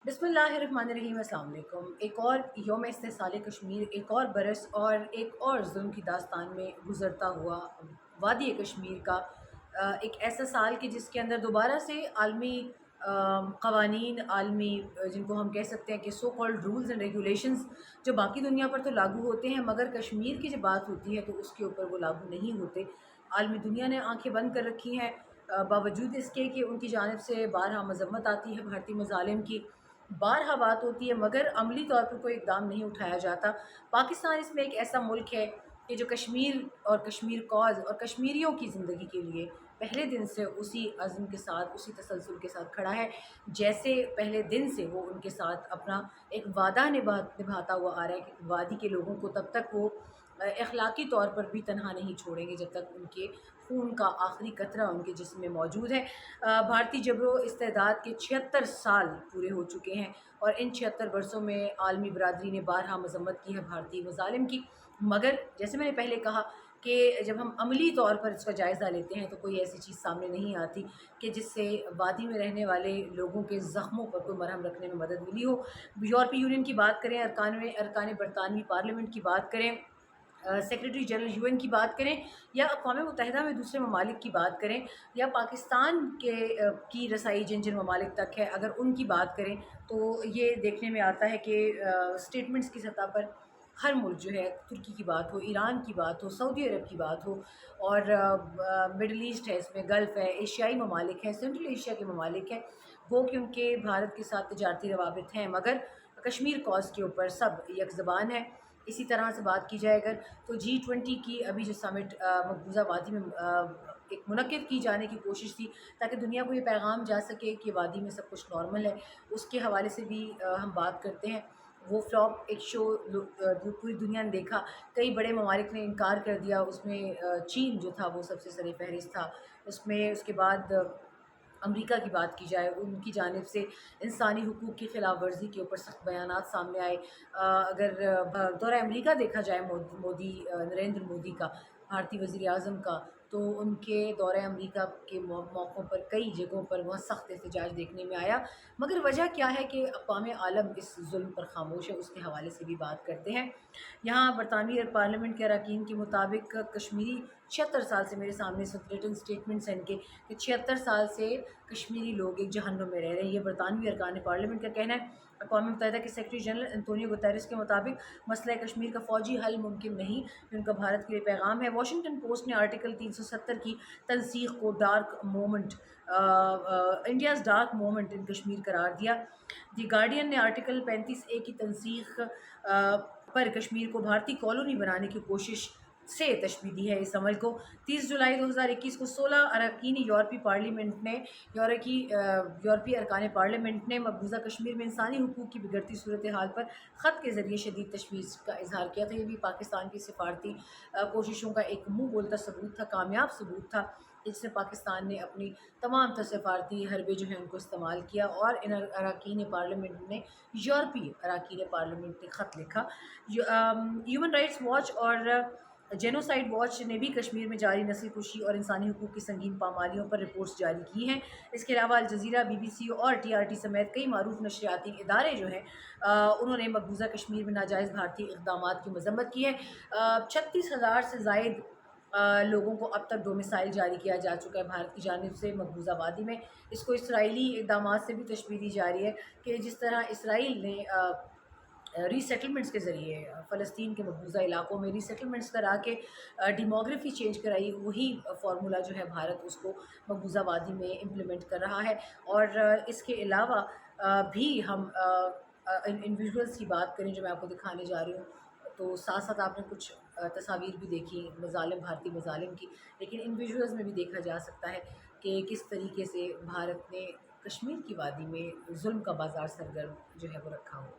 बिस्मिल्लाहिर्रहमानिर्रहीम, अस्सलाम वालेकुम। एक और यौम इस्तिसाल कश्मीर, एक और बरस और एक और ज़ुल्म की दास्तान में गुज़रता हुआ वादी कश्मीर का एक ऐसा साल कि जिसके अंदर दोबारा से आलमी क़वानीन, आलमी जिनको हम कह सकते हैं कि so called rules and regulations, जो बाकी दुनिया पर तो लागू होते हैं मगर कश्मीर की जब बात होती है तो उसके ऊपर वो लागू नहीं होते। आलमी दुनिया ने आंखें बंद कर रखी हैं, बावजूद इसके कि उनकी जानिब से बारहा मजम्मत आती है भारतीय मज़ालिम की, बारहा बात होती है मगर अमली तौर पर कोई इक़दाम नहीं उठाया जाता। पाकिस्तान इसमें एक ऐसा मुल्क है कि जो कश्मीर और कश्मीर कॉज़ और कश्मीरियों की ज़िंदगी के लिए पहले दिन से उसी अज़्म के साथ, उसी तसलसल के साथ खड़ा है, जैसे पहले दिन से वो उनके साथ अपना एक वादा निभाता हुआ आ रहा है कि वादी के लोगों को तब तक वो अखलाकी तौर पर भी तनहा नहीं छोड़ेंगे जब तक उनके खून का आखिरी कतरा उनके जिस्म में मौजूद है। भारतीय जबरो इस्तेदाद के 76 साल पूरे हो चुके हैं और इन 76 बरसों में आलमी बरादरी ने बारहा मजम्मत की है भारतीय मज़ालिम की। मगर जैसे मैंने पहले कहा कि जब हम अमली तौर पर इसका जायज़ा लेते हैं तो कोई ऐसी चीज़ सामने नहीं आती कि जिससे वादी में रहने वाले लोगों के ज़ख्मों पर कोई मरहम रखने में मदद मिली हो। यूरोपीय यूनियन की बात करें, अरकान बरतानवी पार्लियामेंट की बात करें, सेक्रेटरी जनरल यूएन की बात करें, या अक़वाम मुत्तहिदा में दूसरे ममालिक की बात करें, या पाकिस्तान के की रसाई जिन जिन ममालिक तक है अगर उनकी बात करें, तो ये देखने में आता है कि स्टेटमेंट्स की सतह पर हर मुल्क जो है, तुर्की की बात हो, ईरान की बात हो, सऊदी अरब की बात हो, और मिडल ईस्ट है, इसमें गल्फ़ है, एशियाई ममालिक हैं, सेंट्रल एशिया के ममालिक हैं, वो कि उनके भारत के साथ तजारती रवाबित हैं मगर कश्मीर कॉज़ के ऊपर सब एक ज़बान है। इसी तरह से बात की जाए अगर, तो G20 की अभी जो समिट मकबूजा वादी में एक मुनक्किद की जाने की कोशिश थी ताकि दुनिया को ये पैगाम जा सके कि वादी में सब कुछ नॉर्मल है, उसके हवाले से भी हम बात करते हैं। वो फ्लॉप एक शो जो पूरी दुनिया ने देखा, कई बड़े ममालिक ने इनकार कर दिया, उसमें चीन जो था वो सबसे सर फहरिस्त था। उसमें उसके बाद अमेरिका की बात की जाए, उनकी जानिब से इंसानी हुकूक़ की खिलाफ वर्जी के ऊपर सख्त बयानात सामने आए। अगर दौरा अमेरिका देखा जाए नरेंद्र मोदी का, भारतीय वज़ीर आज़म का, तो उनके दौरे अमेरिका के मौक़ों पर कई जगहों पर बहुत सख्त एहतजाज देखने में आया। मगर वजह क्या है कि अक़वाम आलम इस ज़ुल्म पर ख़ामोश है, उसके हवाले से भी बात करते हैं। यहाँ बरतानवी पार्लियामेंट के अरकान के मुताबिक कश्मीरी 76 साल से, मेरे सामने रिटन स्टेटमेंट्स हैं इनके, कि 76 साल से कश्मीरी लोग एक जहन्नुम में रह रहे हैं, ये बरतानवी अरकान पार्लियामेंट का कहना है। अक़वाम मुत्तहिदा के सेक्रेटरी जनरल एंटोनियो गुतेरेस के मुताबिक मसला कश्मीर का फ़ौजी हल मुमकिन नहीं, उनका भारत के लिए पैगाम है। वाशिंगटन पोस्ट ने आर्टिकल 370 की तनसीख को dark moment, India's dark moment in Kashmir करार दिया। दी गार्डियन ने आर्टिकल 35A की तनसीख पर कश्मीर को भारतीय कॉलोनी बनाने की कोशिश से तशबीह दी है इस अमल को। 30 जुलाई 2021 को 16 अरकान यूरोपीय पार्लियामेंट ने यूरोपीय अरकान पार्लियामेंट ने मकबूजा कश्मीर में इंसानी हुकूक़ की बिगड़ती सूरत हाल पर ख़त के ज़रिए शदीद तशवीश का इजहार किया था। ये भी पाकिस्तान की सिफारती कोशिशों का एक मुँह बोलता सबूत था, कामयाब सबूत था, जिससे पाकिस्तान ने अपनी तमाम सफारती हरबे जो हैं उनको इस्तेमाल किया और इन अरकान पार्लियामेंट ने, यूरोपीय अरकान पार्लियामेंट ने ख़त लिखा। ह्यूमन राइट्स वॉच और जेनोसाइड वॉच ने भी कश्मीर में जारी नस्ल कुशी और इंसानी हुकूक़ की संगीन पामालियों पर रिपोर्ट्स जारी की हैं। इसके अलावा अल जज़ीरा, BBC और TRT समेत कई मारूफ नशरियाती इदारे जो हैं, उन्होंने मकबूजा कश्मीर में नाजायज़ भारतीय इक़दामात की मजम्मत की है। 36,000 से ज़ायद लोगों को अब तक डोमिसाइल जारी किया जा चुका है भारत की जानिब से मकबूजा वादी में। इसको इसराइली इक़दामात से भी तशबीह दी जा रही है कि जिस तरह इसराइल ने रीसेटलमेंट्स के ज़रिए फ़लस्तीन के मकबूजा इलाकों में रीसेटलमेंट्स करा के डेमोग्राफ़ी चेंज कराई, वही फार्मूला जो है भारत उसको मकबूजा वादी में इम्प्लीमेंट कर रहा है। और इसके अलावा भी हम इन विजुअल्स की बात करें जो मैं आपको दिखाने जा रही हूँ, तो साथ साथ आपने कुछ तस्वीर भी देखी मज़ालिम, भारतीय मज़ालिम की, लेकिन इन विजुअल्स में भी देखा जा सकता है कि किस तरीके से भारत ने कश्मीर की वादी में जुल्म का बाज़ार सरगर्म जो है वो रखा हो।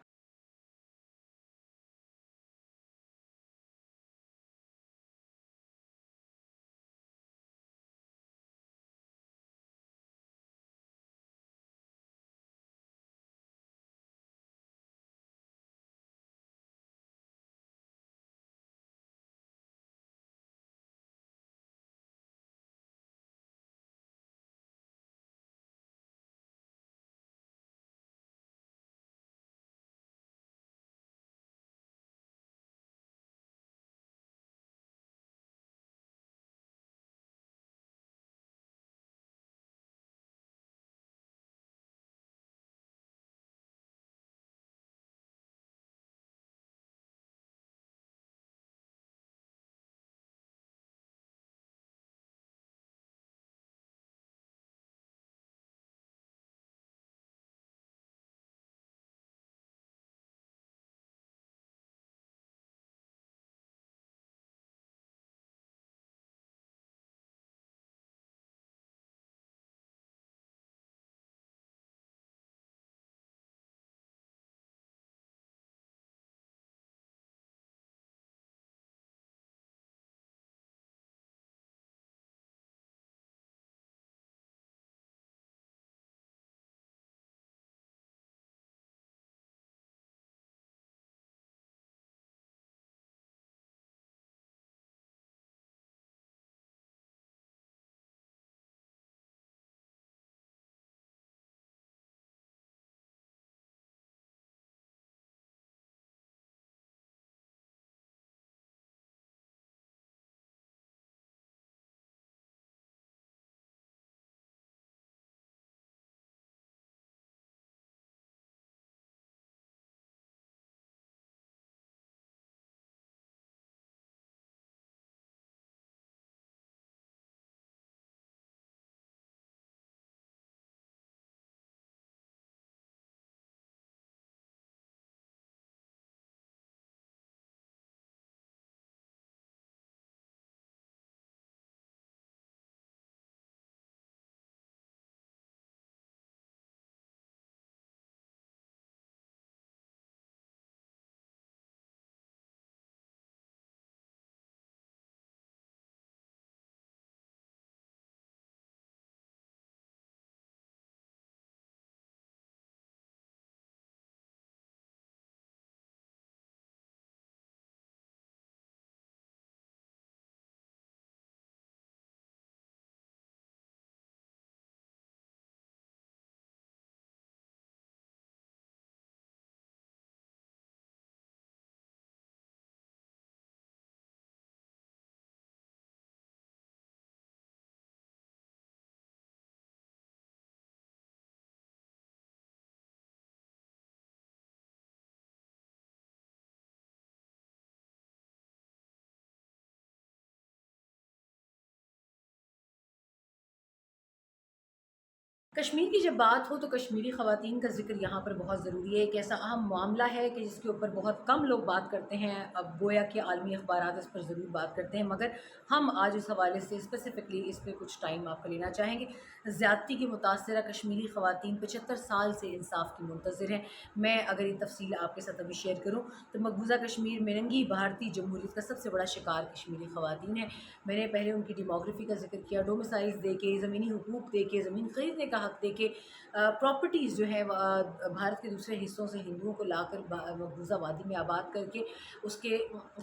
کشمیر کی جب بات ہو تو کشمیری خواتین کا ذکر یہاں پر بہت ضروری ہے۔ ایک ایسا اہم معاملہ ہے کہ جس کے اوپر بہت کم لوگ بات کرتے ہیں، اب گویا کہ عالمی اخبارات اس پر ضرور بات کرتے ہیں، مگر ہم آج اس حوالے سے اسپیسیفکلی اس پہ کچھ ٹائم آپ کا لینا چاہیں گے۔ زیادتی کی متاثرہ کشمیری خواتین 75 سال سے انصاف کی منتظر ہیں۔ میں اگر یہ تفصیل آپ کے ساتھ ابھی شیئر کروں تو مقبوضہ کشمیر میں رنگی بھارتی جمہوریت کا سب سے بڑا شکار کشمیری خواتین ہیں۔ میں نے پہلے ان کی ڈیموگرافی کا ذکر کیا، ڈومیسائلز دے کے، زمینی حقوق دے کے، زمین خریدنے کا حق دے کے، پراپرٹیز جو ہے بھارت کے دوسرے حصوں سے ہندوؤں کو لا کر مقبوضہ وادی میں آباد کر کے اس کے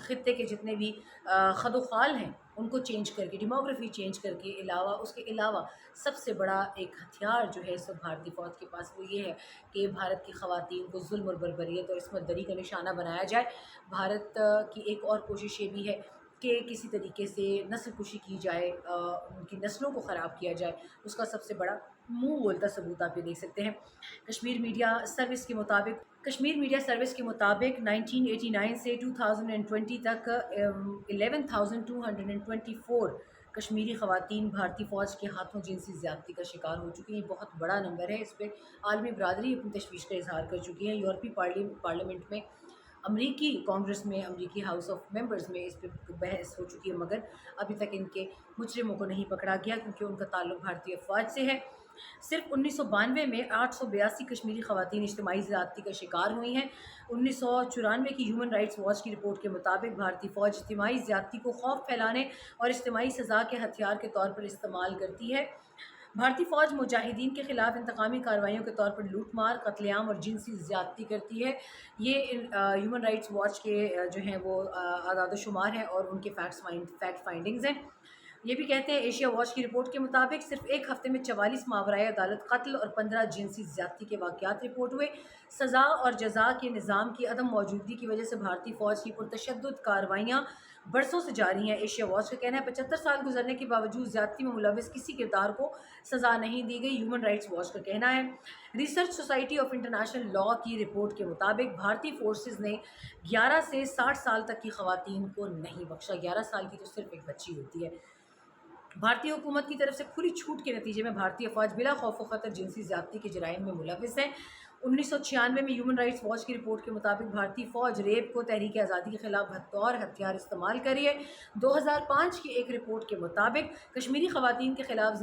خطے کے جتنے بھی خد و خال ہیں ان کو چینج کر کے، ڈیموگرافی چینج کر کے، اس کے علاوہ سب سے بڑا ایک ہتھیار جو ہے اس وقت بھارتی فوج کے پاس وہ یہ ہے کہ بھارت کی خواتین کو ظلم اور بربریت اور عصمت دری کا نشانہ بنایا جائے۔ بھارت کی ایک اور کوشش یہ بھی ہے کہ کسی طریقے سے نسل کشی کی جائے، ان کی نسلوں کو خراب کیا جائے، اس کا سب سے بڑا منہ بولتا ثبوت آپ یہ دیکھ سکتے ہیں۔ کشمیر میڈیا سروس کے مطابق 1989 سے 2020 تک 11,224 کشمیری خواتین بھارتی فوج کے ہاتھوں جنسی زیادتی کا شکار ہو چکی ہیں۔ یہ بہت بڑا نمبر ہے، اس پہ عالمی برادری اپنی تشویش کا اظہار کر چکی ہے۔ یورپی پارلیمنٹ میں، امریکی کانگریس میں، امریکی ہاؤس آف ممبرز میں اس پہ بحث ہو چکی ہے، مگر ابھی تک ان کے مجرموں کو نہیں پکڑا گیا کیونکہ ان کا تعلق بھارتی افواج سے ہے۔ صرف 1992 میں 882 کشمیری خواتین اجتماعی زیادتی کا شکار ہوئی ہیں۔ 1994 کی ہیومن رائٹس واچ کی رپورٹ کے مطابق بھارتی فوج اجتماعی زیادتی کو خوف پھیلانے اور اجتماعی سزا کے ہتھیار کے طور پر استعمال کرتی ہے۔ بھارتی فوج مجاہدین کے خلاف انتقامی کارروائیوں کے طور پر لوٹ مار، قتل عام اور جنسی زیادتی کرتی ہے۔ یہ ہیومن رائٹس واچ کے جو ہیں وہ اعداد و شمار ہیں اور ان کے فیکٹ فائنڈنگز ہیں۔ یہ بھی کہتے ہیں ایشیا واچ کی رپورٹ کے مطابق صرف ایک ہفتے میں 44 ماورائے عدالت قتل اور 15 جنسی زیادتی کے واقعات رپورٹ ہوئے۔ سزا اور جزا کے نظام کی عدم موجودگی کی وجہ سے بھارتی فوج کی پرتشدد کارروائیاں برسوں سے جاری ہیں۔ ایشیا واچ کا کہنا ہے 75 سال گزرنے کے باوجود زیادتی میں ملوث کسی کردار کو سزا نہیں دی گئی۔ ہیومن رائٹس واچ کا کہنا ہے research society of international law کی رپورٹ کے مطابق بھارتی فورسز نے 11 سے 60 سال تک کی خواتین کو نہیں بخشا۔ 11 سال کی تو صرف ایک بچی ہوتی ہے۔ بھارتی حکومت کی طرف سے کھلی چھوٹ کے نتیجے میں بھارتی افواج بلا خوف و خطر جنسی زیادتی کے جرائم میں ملوث ہیں۔ 1996 میں ہیومن رائٹس واچ کی رپورٹ کے مطابق بھارتی فوج ریپ کو تحریک آزادی کے خلاف بطور ہتھیار استعمال کر رہی ہے۔ 2005 کی ایک رپورٹ کے مطابق کشمیری خواتین کے خلاف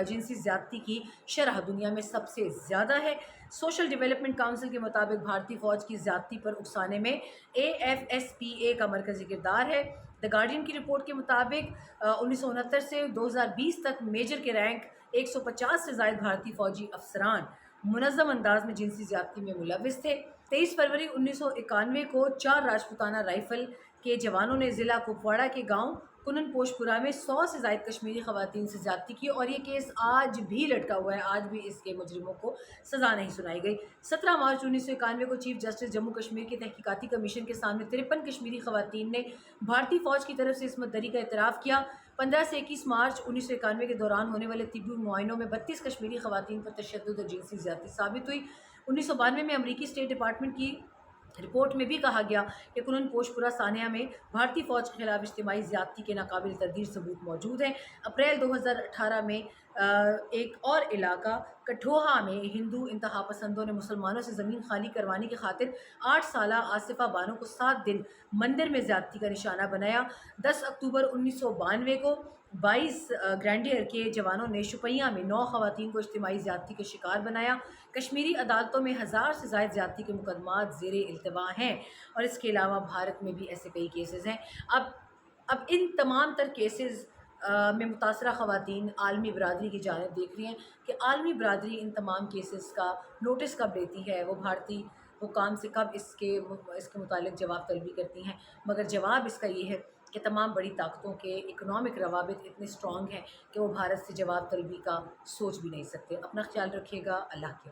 جنسی زیادتی کی شرح دنیا میں سب سے زیادہ ہے۔ سوشل ڈیولپمنٹ کونسل کے مطابق بھارتی فوج کی زیادتی پر اکسانے میں AFSPA کا مرکزی کردار ہے۔ دی گارڈین کی رپورٹ کے مطابق 1969 سے 2020 تک میجر کے رینک 150 سے زائد بھارتی فوجی افسران منظم انداز میں جنسی زیادتی میں ملوث تھے۔ 23 فروری 1991 کو 4 راجپوتانہ رائفل کے جوانوں نے ضلع کپواڑہ کے گاؤں کنن پوش پورہ میں 100 سے زائد کشمیری خواتین سے زیادتی کی اور یہ کیس آج بھی لٹکا ہوا ہے، آج بھی اس کے مجرموں کو سزا نہیں سنائی گئی۔ 17 مارچ 1991 کو چیف جسٹس جموں کشمیر کے تحقیقاتی کمیشن کے سامنے 53 کشمیری خواتین نے بھارتی فوج کی طرف سے عصمت دری کا اعتراف کیا۔ 15 سے 21 مارچ 1991 کے دوران ہونے والے طبی معائنوں میں 32 کشمیری خواتین پر تشدد اور جنسی زیادتی ثابت ہوئی۔ 1992 میں امریکی اسٹیٹ ڈپارٹمنٹ کی رپورٹ میں بھی کہا گیا کہ کنن پوش پورہ سانحہ میں بھارتی فوج کے خلاف اجتماعی زیادتی کے ناقابل تردید ثبوت موجود ہیں۔ اپریل 2018 میں ایک اور علاقہ کٹھوعہ میں ہندو انتہا پسندوں نے مسلمانوں سے زمین خالی کروانے کی خاطر 8 سالہ آصفہ بانو کو 7 دن مندر میں زیادتی کا نشانہ بنایا۔ 10 اکتوبر 1992 کو 22 گرینڈیئر کے جوانوں نے شوپیاں میں 9 خواتین کو اجتماعی زیادتی کا شکار بنایا۔ کشمیری عدالتوں میں 1000 سے زائد زیادتی کے مقدمات زیر التوا ہیں اور اس کے علاوہ بھارت میں بھی ایسے کئی کیسز ہیں۔ اب ان تمام تر کیسز میں متاثرہ خواتین عالمی برادری کی جانب دیکھ رہی ہیں کہ عالمی برادری ان تمام کیسز کا نوٹس کب لیتی ہے، وہ بھارتی حکام سے کب اس کے متعلق جواب طلبی کرتی ہیں، مگر جواب اس کا یہ ہے کہ تمام بڑی طاقتوں کے اکنامک روابط اتنے اسٹرانگ ہیں کہ وہ بھارت سے جواب طلبی کا سوچ بھی نہیں سکتے۔ اپنا خیال رکھیے گا، اللہ کے